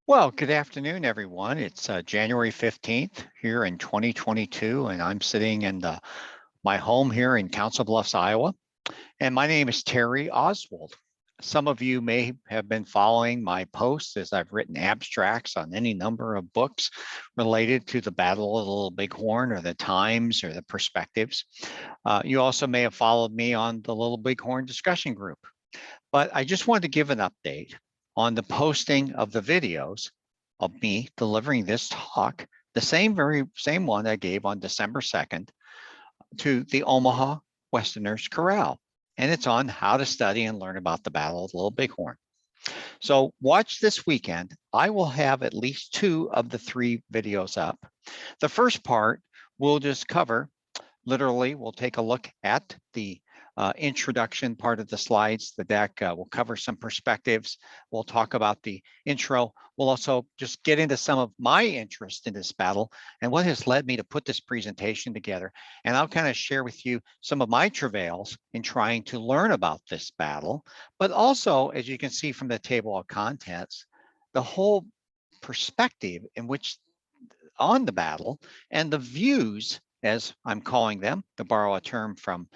Well, good afternoon, everyone. It's January 15th here in 2022, and I'm sitting in my home here in Council Bluffs, Iowa. And my name is Terry Oswald. Some of you may have been following my posts as I've written abstracts on any number of books related to the Battle of the Little Bighorn or the times or the perspectives. You also may have followed me on the Little Bighorn discussion group. But I just wanted to give an update on the posting of the videos of me delivering this talk, the very same one I gave on December 2nd to the Omaha Westerners Corral. And it's on how to study and learn about the Battle of the Little Bighorn. So watch this weekend. I will have at least 2 of the 3 videos up. The first part we'll just cover. Literally, we'll take a look at the introduction part of the slides. The deck will cover some perspectives. We'll talk about the intro. We'll also just get into some of my interest in this battle and what has led me to put this presentation together. And I'll kind of share with you some of my travails in trying to learn about this battle, but also, as you can see from the table of contents, the whole perspective in which on the battle and the views, as I'm calling them, to borrow a term from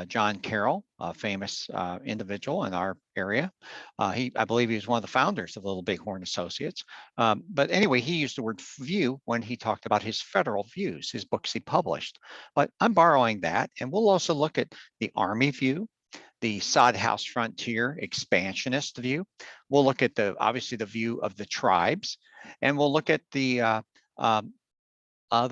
John Carroll, a famous individual in our area. I believe he was one of the founders of Little Bighorn Associates. But anyway, he used the word view when he talked about his federal views, his books he published. But I'm borrowing that, and we'll also look at the Army view, the sod house frontier expansionist view. We'll look at obviously the view of the tribes, and we'll look at the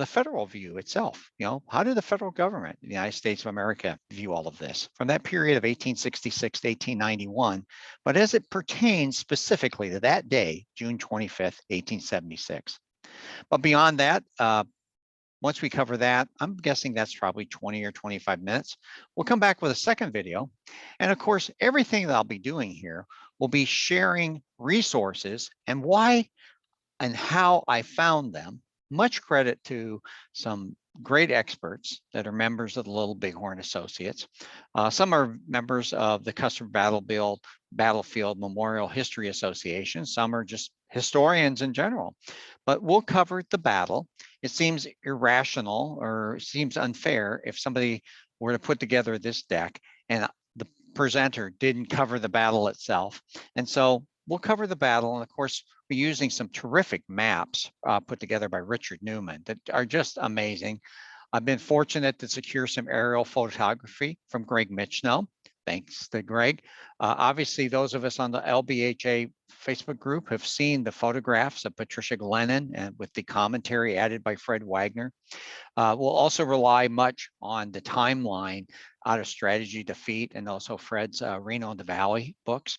federal view itself. How did the federal government, the United States of America, view all of this from that period of 1866 to 1891, but as it pertains specifically to that day, June 25th, 1876. But beyond that, once we cover that, I'm guessing that's probably 20 or 25 minutes. We'll come back with a second video. And of course, everything that I'll be doing here will be sharing resources and why and how I found them. Much credit to some great experts that are members of the Little Bighorn Associates. Some are members of the Custer Battlefield Memorial History Association. Some are just historians in general. But we'll cover the battle. It seems irrational or seems unfair if somebody were to put together this deck and the presenter didn't cover the battle itself. And so we'll cover the battle, and of course, we're using some terrific maps put together by Richard Newman that are just amazing. I've been fortunate to secure some aerial photography from Greg Michno. Thanks to Greg. Obviously, those of us on the LBHA Facebook group have seen the photographs of Patricia Glennon and with the commentary added by Fred Wagner. We'll also rely much on the timeline out of Strategy Defeat and also Fred's Reno in the Valley books.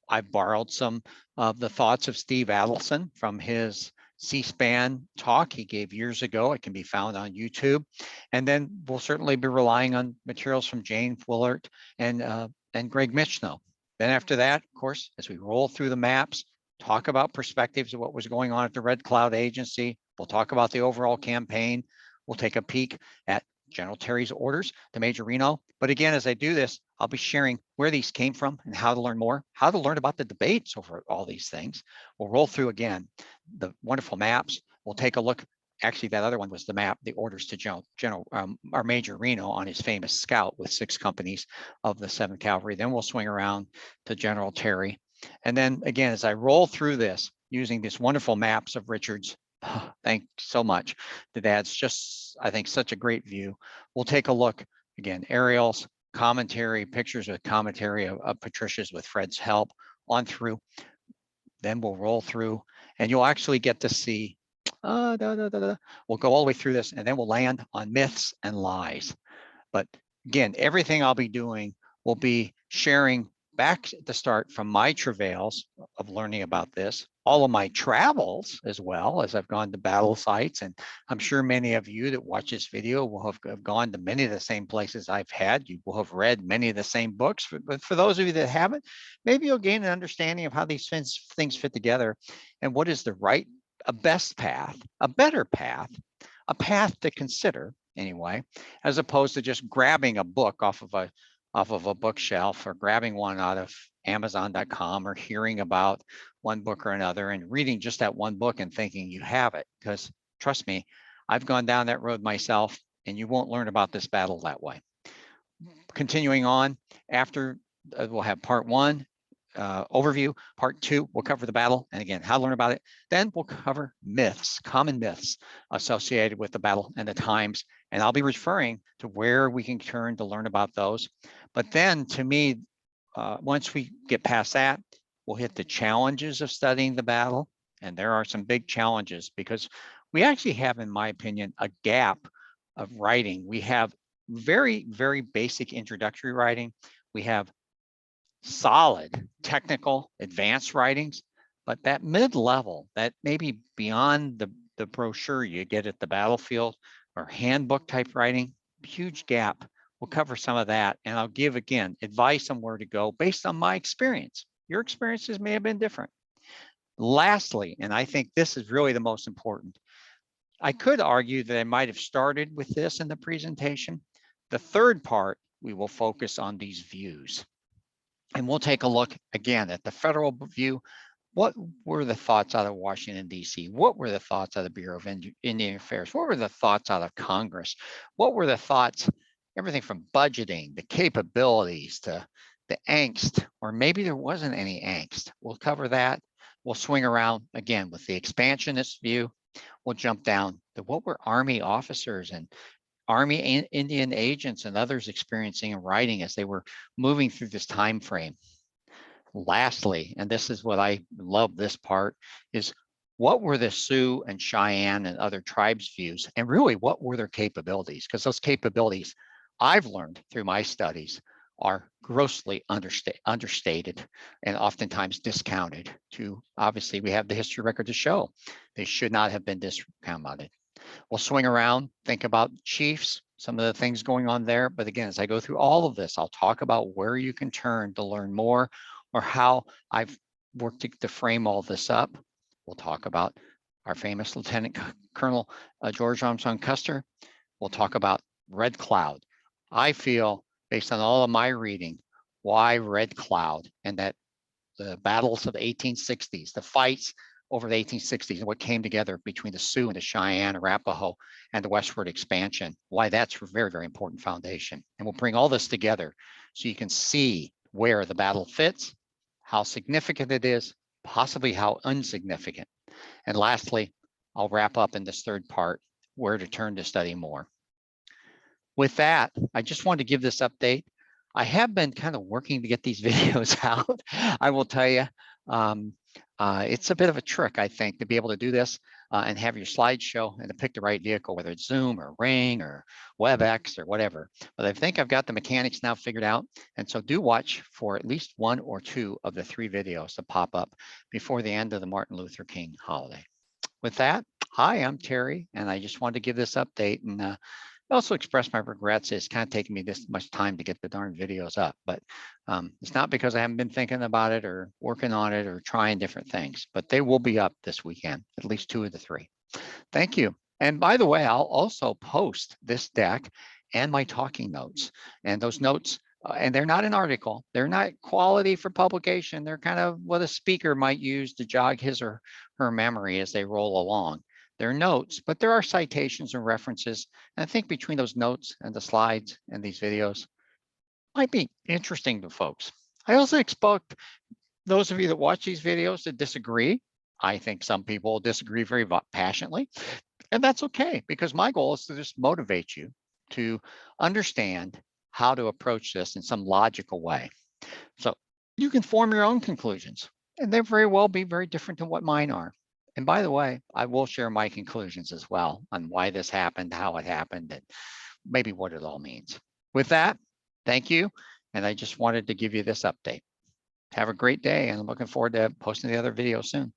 I've borrowed some of the thoughts of Steve Adelson from his C-SPAN talk he gave years ago. It can be found on YouTube. And then we'll certainly be relying on materials from Jane Willert and Greg Michno. Then after that, of course, as we roll through the maps, talk about perspectives of what was going on at the Red Cloud Agency. We'll talk about the overall campaign. We'll take a peek at General Terry's orders to Major Reno. But again, as I do this, I'll be sharing where these came from and how to learn more, how to learn about the debates over all these things. We'll roll through again the wonderful maps. We'll take a look. Actually, that other one was the map, the orders to our Major Reno on his famous scout with 6 companies of the 7th Cavalry. Then we'll swing around to General Terry. And then again, as I roll through this using these wonderful maps of Richard's, thanks so much. That adds just, I think, such a great view. We'll take a look again, aerials, commentary, pictures with commentary of Patricia's with Fred's help on through. Then we'll roll through and you'll actually get to see, we'll go all the way through this and then we'll land on myths and lies. But again, everything I'll be doing will be sharing back at the start from my travails of learning about this, all of my travels as well as I've gone to battle sites. And I'm sure many of you that watch this video will have gone to many of the same places I've had. You will have read many of the same books, but for those of you that haven't, maybe you'll gain an understanding of how these things fit together and what is a best path, a better path, a path to consider anyway, as opposed to just grabbing a book off of a off of a bookshelf or grabbing one out of Amazon.com or hearing about one book or another and reading just that one book and thinking you have it. Because trust me, I've gone down that road myself, and you won't learn about this battle that way. Continuing on, after we'll have part one, overview. Part two, we'll cover the battle and again, how to learn about it. Then we'll cover myths, common myths associated with the battle and the times. And I'll be referring to where we can turn to learn about those. But then to me, once we get past that, we'll hit the challenges of studying the battle. And there are some big challenges because we actually have, in my opinion, a gap of writing. We have very, very basic introductory writing. We have solid technical advanced writings, but that mid-level, that maybe beyond the brochure you get at the battlefield or handbook type writing, huge gap. We'll cover some of that, and I'll give, again, advice on where to go based on my experience. Your experiences may have been different. Lastly, and I think this is really the most important, I could argue that I might have started with this in the presentation. The third part, we will focus on these views. And we'll take a look again at the federal view. What were the thoughts out of Washington, D.C.? What were the thoughts out of the Bureau of Indian Affairs? What were the thoughts out of Congress? What were the thoughts, everything from budgeting, the capabilities, to the angst, or maybe there wasn't any angst. We'll cover that. We'll swing around again with the expansionist view. We'll jump down to what were Army officers and Army Indian agents and others experiencing and writing as they were moving through this time frame. Lastly, and this is what I love this part, is what were the Sioux and Cheyenne and other tribes' views, and really what were their capabilities? Because those capabilities I've learned through my studies are grossly understated and oftentimes discounted. Obviously, we have the history record to show they should not have been discounted. We'll swing around, think about chiefs, some of the things going on there. But again, as I go through all of this, I'll talk about where you can turn to learn more or how I've worked to frame all this up. We'll talk about our famous Lieutenant Colonel George Armstrong Custer. We'll talk about Red Cloud. I feel, based on all of my reading, why Red Cloud and that the battles of the 1860s, the fights over the 1860s and what came together between the Sioux and the Cheyenne, Arapaho, and the westward expansion, why that's a very, very important foundation. And we'll bring all this together so you can see where the battle fits, how significant it is, possibly how insignificant. And lastly, I'll wrap up in this third part, where to turn to study more. With that, I just wanted to give this update. I have been kind of working to get these videos out. I will tell you, it's a bit of a trick, I think, to be able to do this and have your slideshow and to pick the right vehicle, whether it's Zoom or Ring or WebEx or whatever. But I think I've got the mechanics now figured out. And so do watch for at least one or two of the 3 videos to pop up before the end of the Martin Luther King holiday. With that, hi, I'm Terry, and I just wanted to give this update and also express my regrets. It's kind of taken me this much time to get the darn videos up, but it's not because I haven't been thinking about it or working on it or trying different things, but they will be up this weekend, at least 2 of the 3. Thank you. And by the way, I'll also post this deck and my talking notes, and those notes, and they're not an article. They're not quality for publication. They're kind of what a speaker might use to jog his or her memory as they roll along. They're notes, but there are citations and references. And I think between those notes and the slides and these videos might be interesting to folks. I also expect those of you that watch these videos to disagree. I think some people disagree very passionately, and that's okay, because my goal is to just motivate you to understand how to approach this in some logical way. So you can form your own conclusions, and they very well be very different than what mine are. And by the way, I will share my conclusions as well on why this happened, how it happened, and maybe what it all means. With that, thank you. And I just wanted to give you this update. Have a great day, and I'm looking forward to posting the other videos soon.